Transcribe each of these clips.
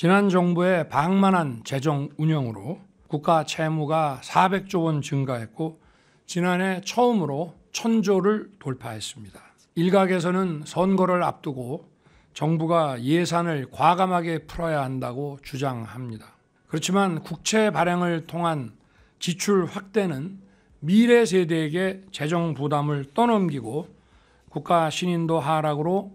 지난 정부의 방만한 재정 운영으로 국가 채무가 400조 원 증가했고 지난해 처음으로 1000조를 돌파했습니다. 일각에서는 선거를 앞두고 정부가 예산을 과감하게 풀어야 한다고 주장합니다. 그렇지만 국채 발행을 통한 지출 확대는 미래 세대에게 재정 부담을 떠넘기고 국가 신인도 하락으로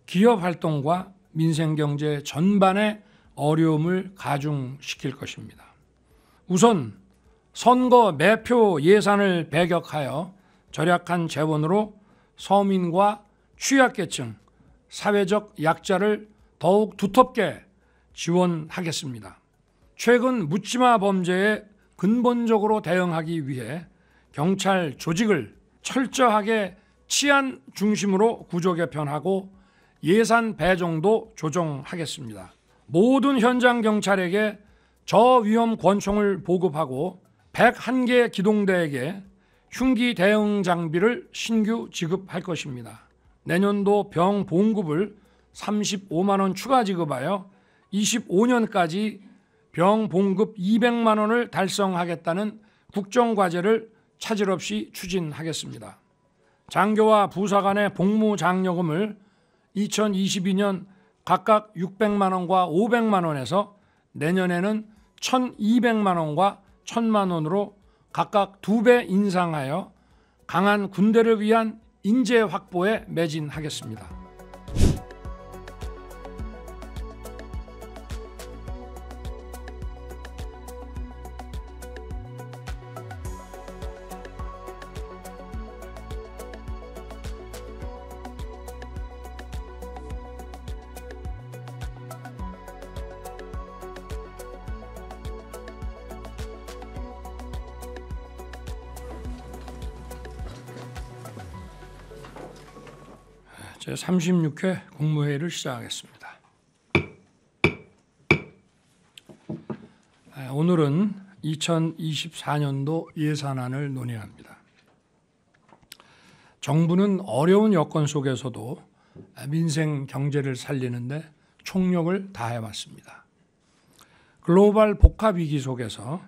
기업 활동과 민생 경제 전반에 어려움을 가중시킬 것입니다. 우선 선거 매표 예산을 배격하여 절약한 재원으로 서민과 취약계층, 사회적 약자를 더욱 두텁게 지원하겠습니다. 최근 묻지마 범죄에 근본적으로 대응하기 위해 경찰 조직을 철저하게 치안 중심으로 구조 개편하고 예산 배정도 조정하겠습니다. 모든 현장 경찰에게 저위험 권총을 보급하고 101개 기동대에게 흉기 대응 장비를 신규 지급할 것입니다. 내년도 병 봉급을 35만 원 추가 지급하여 25년까지 병 봉급 200만 원을 달성하겠다는 국정과제를 차질 없이 추진하겠습니다. 장교와 부사 간의 복무장려금을 2022년 각각 600만 원과 500만 원에서 내년에는 1200만 원과 1000만 원으로 각각 2배 인상하여 강한 군대를 위한 인재 확보에 매진하겠습니다. 제36회 국무회의를 시작하겠습니다. 오늘은 2024년도 예산안을 논의합니다. 정부는 어려운 여건 속에서도 민생 경제를 살리는데 총력을 다해왔습니다. 글로벌 복합 위기 속에서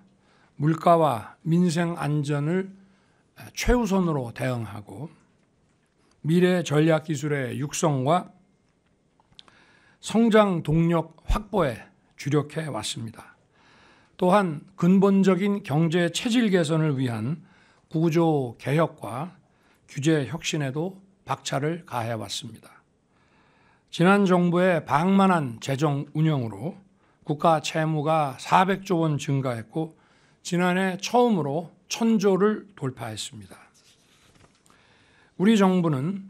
물가와 민생 안전을 최우선으로 대응하고 미래 전략 기술의 육성과 성장 동력 확보에 주력해 왔습니다. 또한 근본적인 경제 체질 개선을 위한 구조 개혁과 규제 혁신에도 박차를 가해 왔습니다. 지난 정부의 방만한 재정 운영으로 국가 채무가 400조 원 증가했고 지난해 처음으로 1000조를 돌파했습니다. 우리 정부는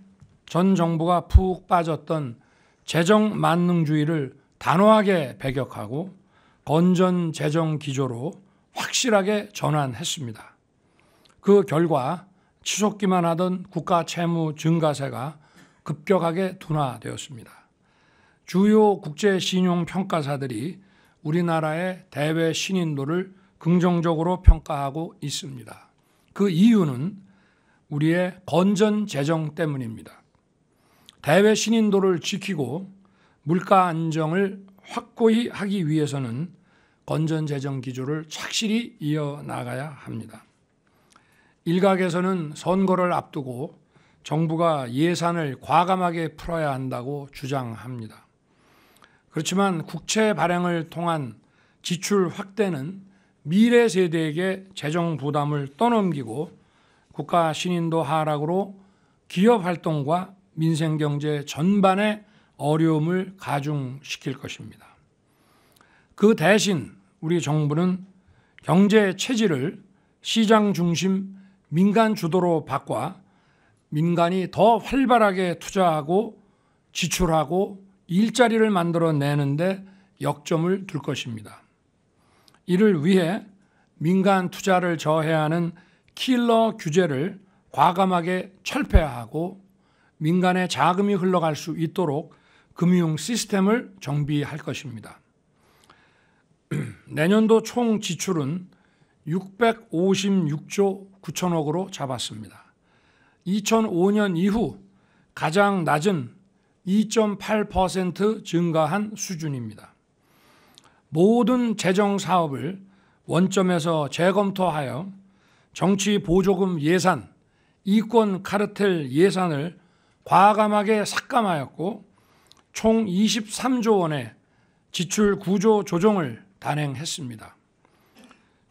전 정부가 푹 빠졌던 재정 만능주의를 단호하게 배격하고 건전 재정 기조로 확실하게 전환했습니다. 그 결과 치솟기만 하던 국가 채무 증가세가 급격하게 둔화되었습니다. 주요 국제 신용 평가사들이 우리나라의 대외 신인도를 긍정적으로 평가하고 있습니다. 그 이유는 우리의 건전 재정 때문입니다. 대외 신인도를 지키고 물가 안정을 확고히 하기 위해서는 건전 재정 기조를 착실히 이어나가야 합니다. 일각에서는 선거를 앞두고 정부가 예산을 과감하게 풀어야 한다고 주장합니다. 그렇지만 국채 발행을 통한 지출 확대는 미래 세대에게 재정 부담을 떠넘기고 국가 신인도 하락으로 기업 활동과 민생 경제 전반에 어려움을 가중시킬 것입니다. 그 대신 우리 정부는 경제 체질을 시장 중심 민간 주도로 바꿔 민간이 더 활발하게 투자하고 지출하고 일자리를 만들어내는데 역점을 둘 것입니다. 이를 위해 민간 투자를 저해하는 킬러 규제를 과감하게 철폐하고 민간의 자금이 흘러갈 수 있도록 금융 시스템을 정비할 것입니다. 내년도 총 지출은 656조 9천억으로 잡았습니다. 2005년 이후 가장 낮은 2.8% 증가한 수준입니다. 모든 재정 사업을 원점에서 재검토하여 정치 보조금 예산, 이권 카르텔 예산을 과감하게 삭감하였고 총 23조 원의 지출 구조 조정을 단행했습니다.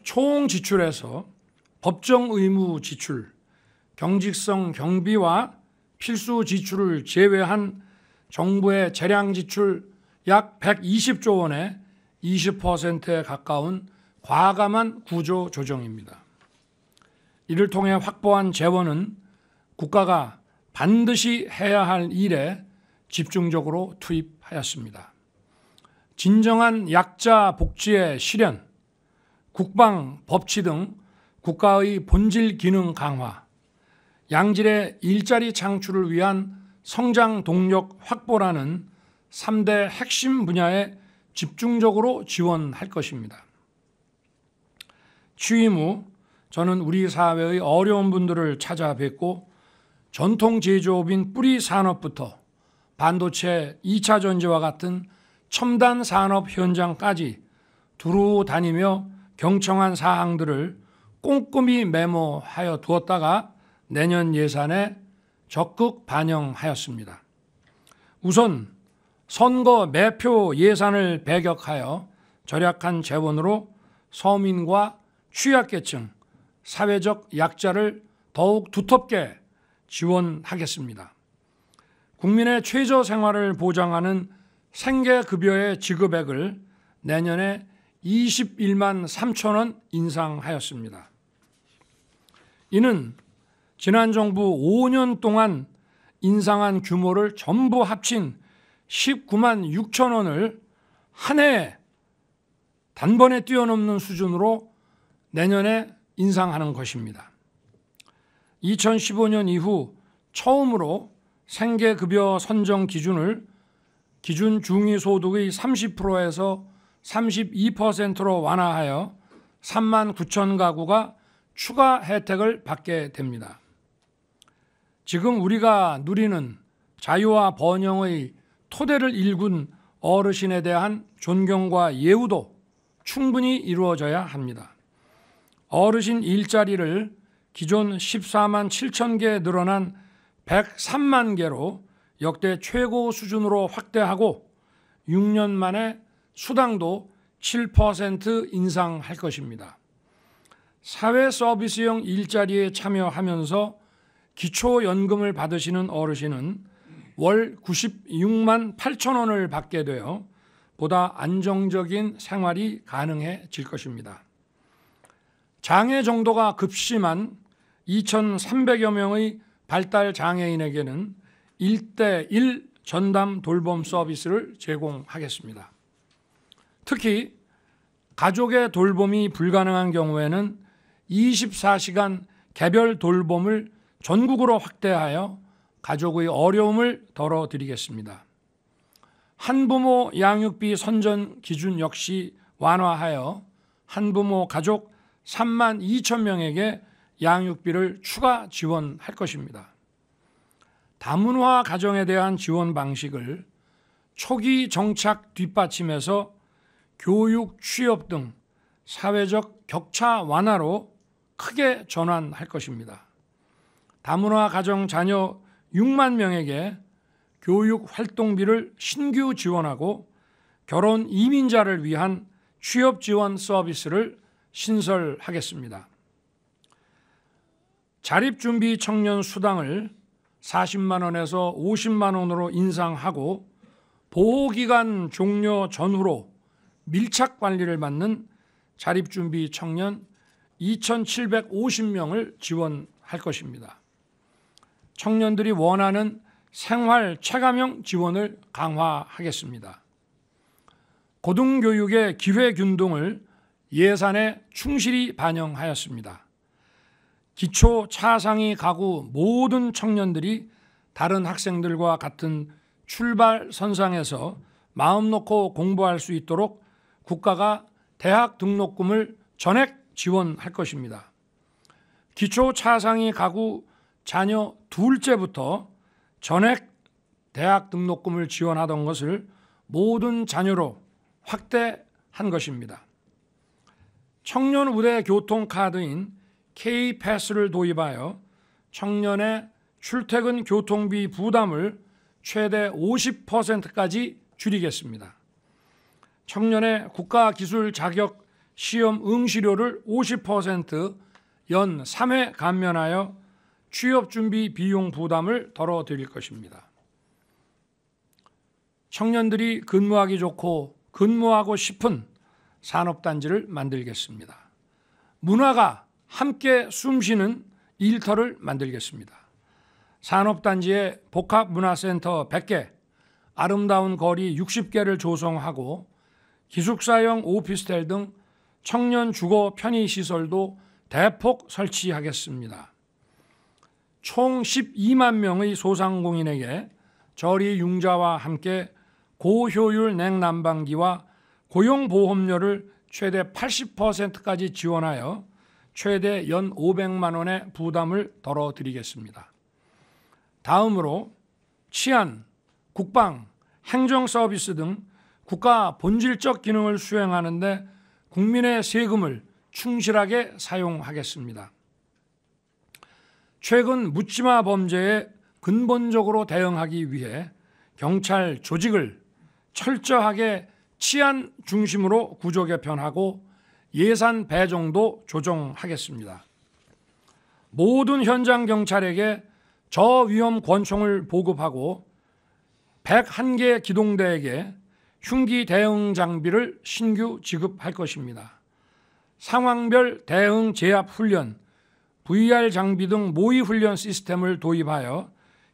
총 지출에서 법정 의무 지출, 경직성 경비와 필수 지출을 제외한 정부의 재량 지출 약 120조 원의 20%에 가까운 과감한 구조 조정입니다. 이를 통해 확보한 재원은 국가가 반드시 해야 할 일에 집중적으로 투입하였습니다. 진정한 약자 복지의 실현, 국방, 법치 등 국가의 본질 기능 강화, 양질의 일자리 창출을 위한 성장 동력 확보라는 3대 핵심 분야에 집중적으로 지원할 것입니다. 취임 후 저는 우리 사회의 어려운 분들을 찾아뵙고 전통 제조업인 뿌리 산업부터 반도체 2차 전지와 같은 첨단 산업 현장까지 두루 다니며 경청한 사항들을 꼼꼼히 메모하여 두었다가 내년 예산에 적극 반영하였습니다. 우선 선거 매표 예산을 배격하여 절약한 재원으로 서민과 취약계층, 사회적 약자를 더욱 두텁게 지원하겠습니다. 국민의 최저 생활을 보장하는 생계급여의 지급액을 내년에 21만 3천 원 인상하였습니다. 이는 지난 정부 5년 동안 인상한 규모를 전부 합친 19만 6천 원을 한 해에 단번에 뛰어넘는 수준으로 내년에 인상하는 것입니다. 2015년 이후 처음으로 생계급여 선정 기준을 기준 중위소득의 30%에서 32%로 완화하여 3만 9천 가구가 추가 혜택을 받게 됩니다. 지금 우리가 누리는 자유와 번영의 토대를 일군 어르신에 대한 존경과 예우도 충분히 이루어져야 합니다. 어르신 일자리를 기존 14만 7천 개 늘어난 103만 개로 역대 최고 수준으로 확대하고 6년 만에 수당도 7% 인상할 것입니다. 사회 서비스형 일자리에 참여하면서 기초연금을 받으시는 어르신은 월 96만 8천 원을 받게 되어 보다 안정적인 생활이 가능해질 것입니다. 장애 정도가 급심한 2,300여 명의 발달 장애인에게는 1:1 전담 돌봄 서비스를 제공하겠습니다. 특히 가족의 돌봄이 불가능한 경우에는 24시간 개별 돌봄을 전국으로 확대하여 가족의 어려움을 덜어드리겠습니다. 한부모 양육비 선전 기준 역시 완화하여 한부모 가족 3만 2천 명에게 양육비를 추가 지원할 것입니다. 다문화 가정에 대한 지원 방식을 초기 정착 뒷받침해서 교육, 취업 등 사회적 격차 완화로 크게 전환할 것입니다. 다문화 가정 자녀 6만 명에게 교육 활동비를 신규 지원하고 결혼 이민자를 위한 취업 지원 서비스를 신설하겠습니다. 자립준비 청년 수당을 40만 원에서 50만 원으로 인상하고 보호기간 종료 전후로 밀착 관리를 받는 자립준비 청년 2,750명을 지원할 것입니다. 청년들이 원하는 생활 체감형 지원을 강화하겠습니다. 고등교육의 기회균등을 예산에 충실히 반영하였습니다. 기초 차상위 가구 모든 청년들이 다른 학생들과 같은 출발선상에서 마음 놓고 공부할 수 있도록 국가가 대학 등록금을 전액 지원할 것입니다. 기초 차상위 가구 자녀 둘째부터 전액 대학 등록금을 지원하던 것을 모든 자녀로 확대한다는 한 것입니다. 청년 우대 교통카드인 K-패스를 도입하여 청년의 출퇴근 교통비 부담을 최대 50%까지 줄이겠습니다. 청년의 국가기술 자격 시험 응시료를 50% 연 3회 감면하여 취업준비 비용 부담을 덜어드릴 것입니다. 청년들이 근무하기 좋고 근무하고 싶은 산업단지를 만들겠습니다. 문화가 함께 숨쉬는 일터를 만들겠습니다. 산업단지에 복합문화센터 100개, 아름다운 거리 60개를 조성하고 기숙사형 오피스텔 등 청년 주거 편의시설도 대폭 설치하겠습니다. 총 12만 명의 소상공인에게 저리융자와 함께 고효율 냉난방기와 고용보험료를 최대 80%까지 지원하여 최대 연 500만 원의 부담을 덜어드리겠습니다. 다음으로 치안, 국방, 행정서비스 등 국가 본질적 기능을 수행하는 데 국민의 세금을 충실하게 사용하겠습니다. 최근 묻지마 범죄에 근본적으로 대응하기 위해 경찰 조직을 철저하게 치안 중심으로 구조 개편하고 예산 배정도 조정하겠습니다. 모든 현장 경찰에게 저위험 권총을 보급하고 101개 기동대에게 흉기 대응 장비를 신규 지급할 것입니다. 상황별 대응 제압 훈련, VR 장비 등 모의 훈련 시스템을 도입하여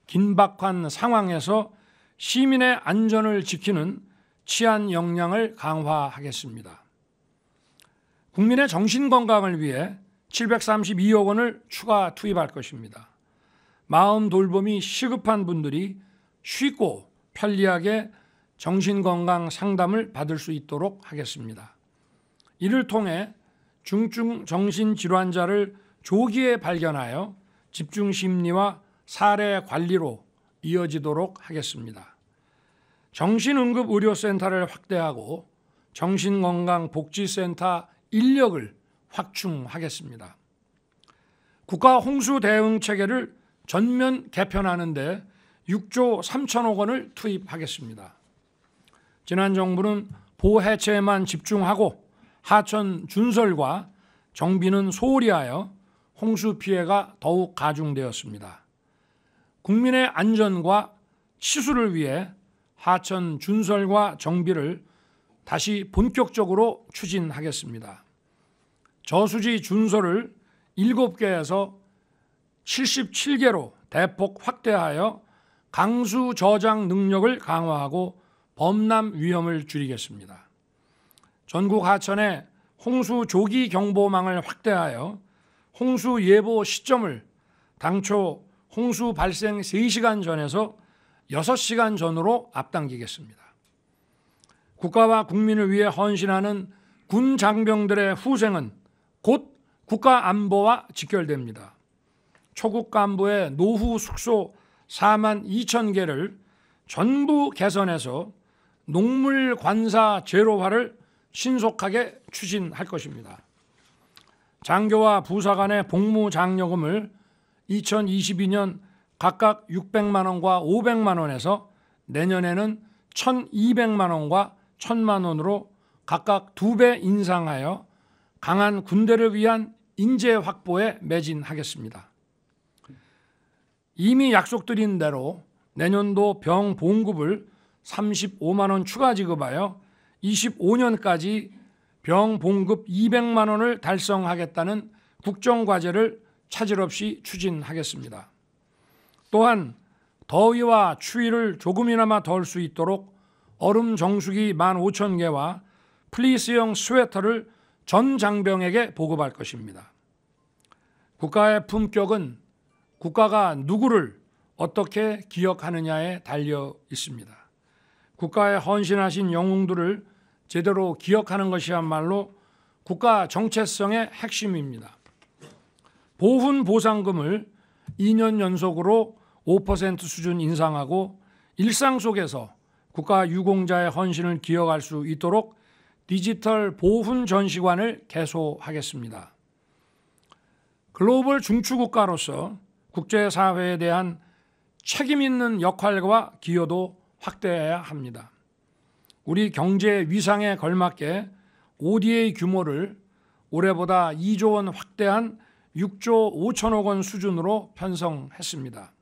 긴박한 상황에서 시민의 안전을 지키는 치안 역량을 강화하겠습니다. 국민의 정신건강을 위해 732억 원을 추가 투입할 것입니다. 마음 돌봄이 시급한 분들이 쉽고 편리하게 정신건강 상담을 받을 수 있도록 하겠습니다. 이를 통해 중증 정신질환자를 조기에 발견하여 집중심리와 사례 관리로 이어지도록 하겠습니다. 정신응급의료센터를 확대하고 정신건강복지센터 인력을 확충하겠습니다. 국가 홍수 대응 체계를 전면 개편하는 데 6조 3천억 원을 투입하겠습니다. 지난 정부는 보해체에만 집중하고 하천 준설과 정비는 소홀히 하여 홍수 피해가 더욱 가중되었습니다. 국민의 안전과 치수를 위해 하천 준설과 정비를 다시 본격적으로 추진하겠습니다. 저수지 준설을 7개에서 77개로 대폭 확대하여 강수 저장 능력을 강화하고 범람 위험을 줄이겠습니다. 전국 하천에 홍수 조기 경보망을 확대하여 홍수 예보 시점을 당초 홍수 발생 3시간 전에서 6시간 전으로 앞당기겠습니다. 국가와 국민을 위해 헌신하는 군 장병들의 후생은 곧 국가 안보와 직결됩니다. 초급 간부의 노후 숙소 4만 2천 개를 전부 개선해서 농물 관사 제로화를 신속하게 추진할 것입니다. 장교와 부사 간의 복무 장려금을 2022년 각각 600만 원과 500만 원에서 내년에는 1,200만 원과 1,000만 원으로 각각 2배 인상하여 강한 군대를 위한 인재 확보에 매진하겠습니다. 이미 약속드린 대로 내년도 병 봉급을 35만 원 추가 지급하여 25년까지 병 봉급 200만 원을 달성하겠다는 국정과제를 차질 없이 추진하겠습니다. 또한 더위와 추위를 조금이나마 덜 수 있도록 얼음 정수기 15,000개와 플리스형 스웨터를 전 장병에게 보급할 것입니다. 국가의 품격은 국가가 누구를 어떻게 기억하느냐에 달려 있습니다. 국가에 헌신하신 영웅들을 제대로 기억하는 것이야말로 국가 정체성의 핵심입니다. 보훈 보상금을 2년 연속으로 5% 수준 인상하고 일상 속에서 국가 유공자의 헌신을 기억할 수 있도록 디지털 보훈 전시관을 개소하겠습니다. 글로벌 중추국가로서 국제사회에 대한 책임 있는 역할과 기여도 확대해야 합니다. 우리 경제 위상에 걸맞게 ODA 규모를 올해보다 2조 원 확대한 6조 5천억 원 수준으로 편성했습니다.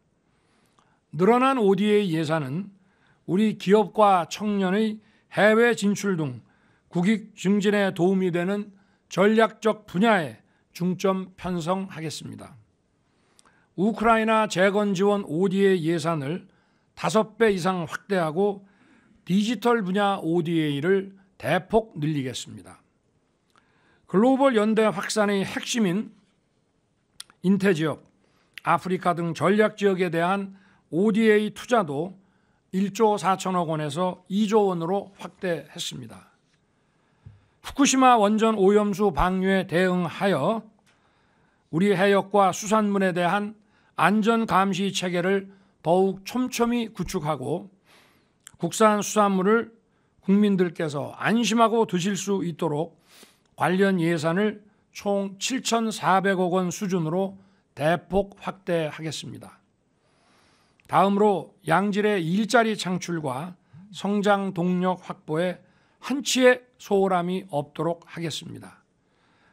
늘어난 ODA 예산은 우리 기업과 청년의 해외 진출 등 국익 증진에 도움이 되는 전략적 분야에 중점 편성하겠습니다. 우크라이나 재건 지원 ODA 예산을 5배 이상 확대하고 디지털 분야 ODA를 대폭 늘리겠습니다. 글로벌 연대 확산의 핵심인 인태지역, 아프리카 등 전략 지역에 대한 ODA 투자도 1조 4천억 원에서 2조 원으로 확대했습니다. 후쿠시마 원전 오염수 방류에 대응하여 우리 해역과 수산물에 대한 안전 감시 체계를 더욱 촘촘히 구축하고 국산 수산물을 국민들께서 안심하고 드실 수 있도록 관련 예산을 총 7,400억 원 수준으로 대폭 확대하겠습니다. 다음으로 양질의 일자리 창출과 성장 동력 확보에 한치의 소홀함이 없도록 하겠습니다.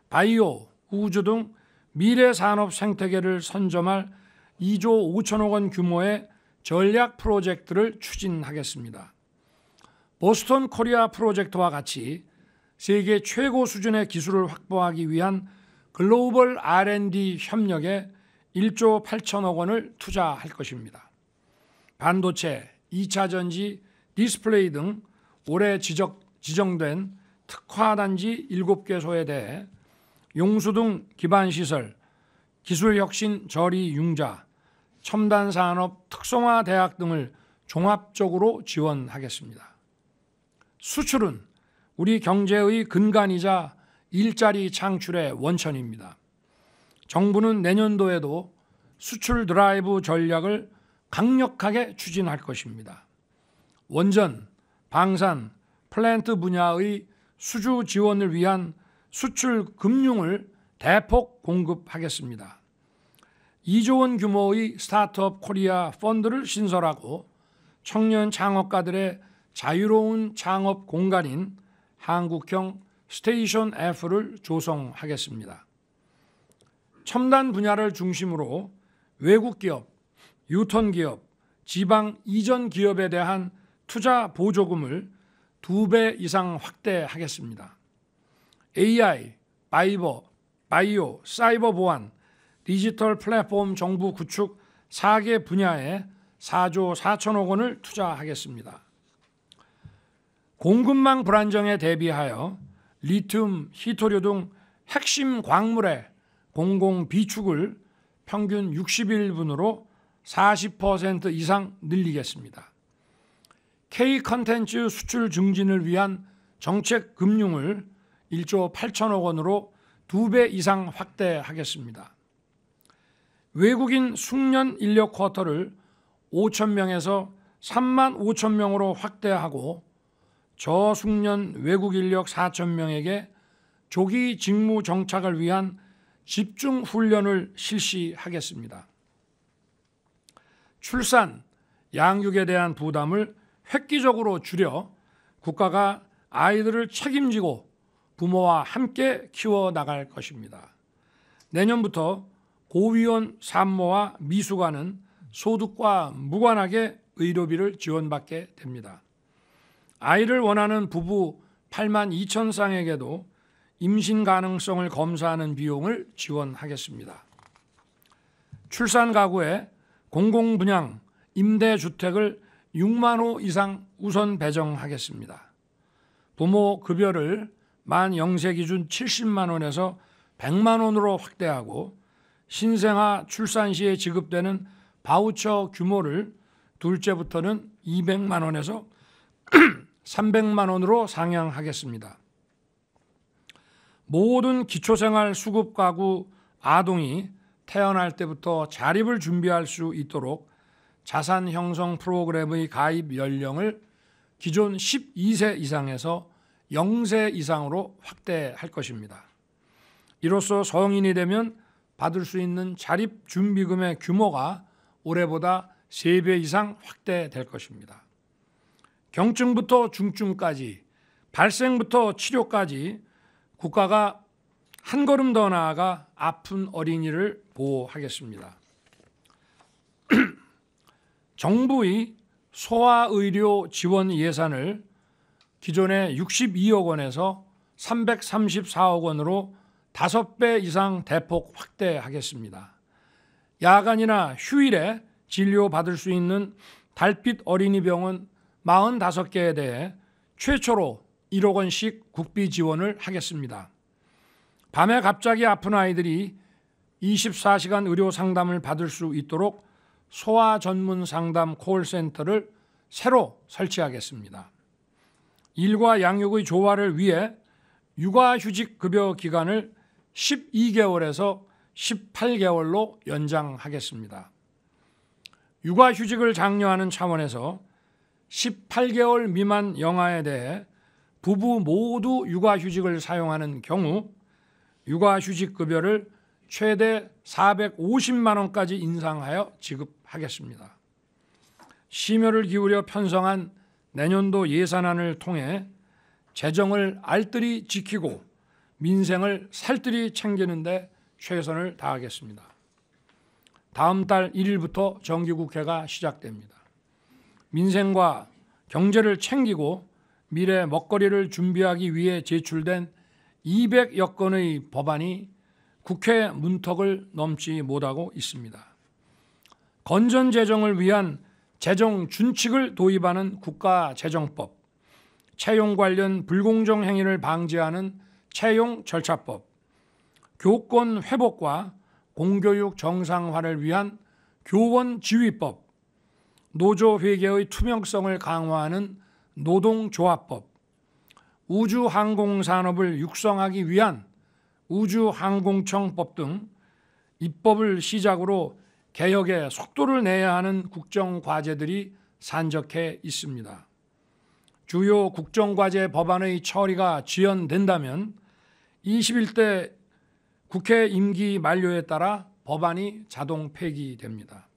바이오, 우주 등 미래 산업 생태계를 선점할 2조 5천억 원 규모의 전략 프로젝트를 추진하겠습니다. 보스턴 코리아 프로젝트와 같이 세계 최고 수준의 기술을 확보하기 위한 글로벌 R&D 협력에 1조 8천억 원을 투자할 것입니다. 반도체, 2차 전지, 디스플레이 등 올해 지정된 특화단지 7개소에 대해 용수 등 기반시설, 기술혁신 저리 융자, 첨단산업 특성화 대학 등을 종합적으로 지원하겠습니다. 수출은 우리 경제의 근간이자 일자리 창출의 원천입니다. 정부는 내년도에도 수출 드라이브 전략을 강력하게 추진할 것입니다. 원전, 방산, 플랜트 분야의 수주 지원을 위한 수출 금융을 대폭 공급하겠습니다. 2조 원 규모의 스타트업 코리아 펀드를 신설하고 청년 창업가들의 자유로운 창업 공간인 한국형 스테이션 F를 조성하겠습니다. 첨단 분야를 중심으로 외국 기업, 유턴 기업, 지방 이전 기업에 대한 투자 보조금을 2배 이상 확대하겠습니다. AI, 바이오, 사이버 보안, 디지털 플랫폼 정부 구축 4개 분야에 4조 4천억 원을 투자하겠습니다. 공급망 불안정에 대비하여 리튬, 히토류 등 핵심 광물의 공공 비축을 평균 60일분으로 40% 이상 늘리겠습니다. K-컨텐츠 수출 증진을 위한 정책 금융을 1조 8천억 원으로 2배 이상 확대하겠습니다. 외국인 숙련 인력 쿼터를 5,000명에서 3만 5천 명으로 확대하고 저숙련 외국 인력 4,000명에게 조기 직무 정착을 위한 집중 훈련을 실시하겠습니다. 출산, 양육에 대한 부담을 획기적으로 줄여 국가가 아이들을 책임지고 부모와 함께 키워나갈 것입니다. 내년부터 고위원 산모와 미숙아는 소득과 무관하게 의료비를 지원받게 됩니다. 아이를 원하는 부부 8만 2천 쌍에게도 임신 가능성을 검사하는 비용을 지원하겠습니다. 출산 가구에 공공분양, 임대주택을 6만 호 이상 우선 배정하겠습니다. 부모 급여를 만 0세 기준 70만 원에서 100만 원으로 확대하고 신생아 출산 시에 지급되는 바우처 규모를 둘째부터는 200만 원에서 300만 원으로 상향하겠습니다. 모든 기초생활 수급 가구 아동이 태어날 때부터 자립을 준비할 수 있도록 자산 형성 프로그램의 가입 연령을 기존 12세 이상에서 0세 이상으로 확대할 것입니다. 이로써 성인이 되면 받을 수 있는 자립준비금의 규모가 올해보다 3배 이상 확대될 것입니다. 경증부터 중증까지, 발생부터 치료까지 국가가 한 걸음 더 나아가 아픈 어린이를 보호하겠습니다. 정부의 소아의료 지원 예산을 기존의 62억 원에서 334억 원으로 5배 이상 대폭 확대하겠습니다. 야간이나 휴일에 진료받을 수 있는 달빛 어린이병원 45개에 대해 최초로 1억 원씩 국비 지원을 하겠습니다. 밤에 갑자기 아픈 아이들이 24시간 의료 상담을 받을 수 있도록 소아 전문 상담 콜센터를 새로 설치하겠습니다. 일과 양육의 조화를 위해 육아휴직 급여 기간을 12개월에서 18개월로 연장하겠습니다. 육아휴직을 장려하는 차원에서 18개월 미만 영아에 대해 부부 모두 육아휴직을 사용하는 경우 육아휴직 급여를 최대 450만 원까지 인상하여 지급하겠습니다. 심혈을 기울여 편성한 내년도 예산안을 통해 재정을 알뜰히 지키고 민생을 살뜰히 챙기는 데 최선을 다하겠습니다. 다음 달 1일부터 정기국회가 시작됩니다. 민생과 경제를 챙기고 미래 먹거리를 준비하기 위해 제출된 200여 건의 법안이 국회 문턱을 넘지 못하고 있습니다. 건전 재정을 위한 재정 준칙을 도입하는 국가재정법, 채용 관련 불공정 행위를 방지하는 채용 절차법, 교권 회복과 공교육 정상화를 위한 교원지휘법, 노조회계의 투명성을 강화하는 노동조합법, 우주항공산업을 육성하기 위한 우주항공청법 등 입법을 시작으로 개혁에 속도를 내야 하는 국정과제들이 산적해 있습니다. 주요 국정과제 법안의 처리가 지연된다면 21대 국회 임기 만료에 따라 법안이 자동 폐기됩니다.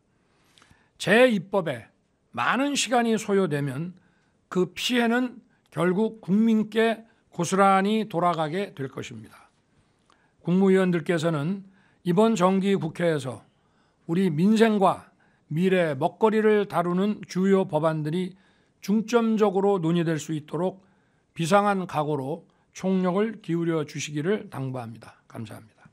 재입법에 많은 시간이 소요되면 그 피해는 결국 국민께 고스란히 돌아가게 될 것입니다. 국무위원들께서는 이번 정기 국회에서 우리 민생과 미래 먹거리를 다루는 주요 법안들이 중점적으로 논의될 수 있도록 비상한 각오로 총력을 기울여 주시기를 당부합니다. 감사합니다.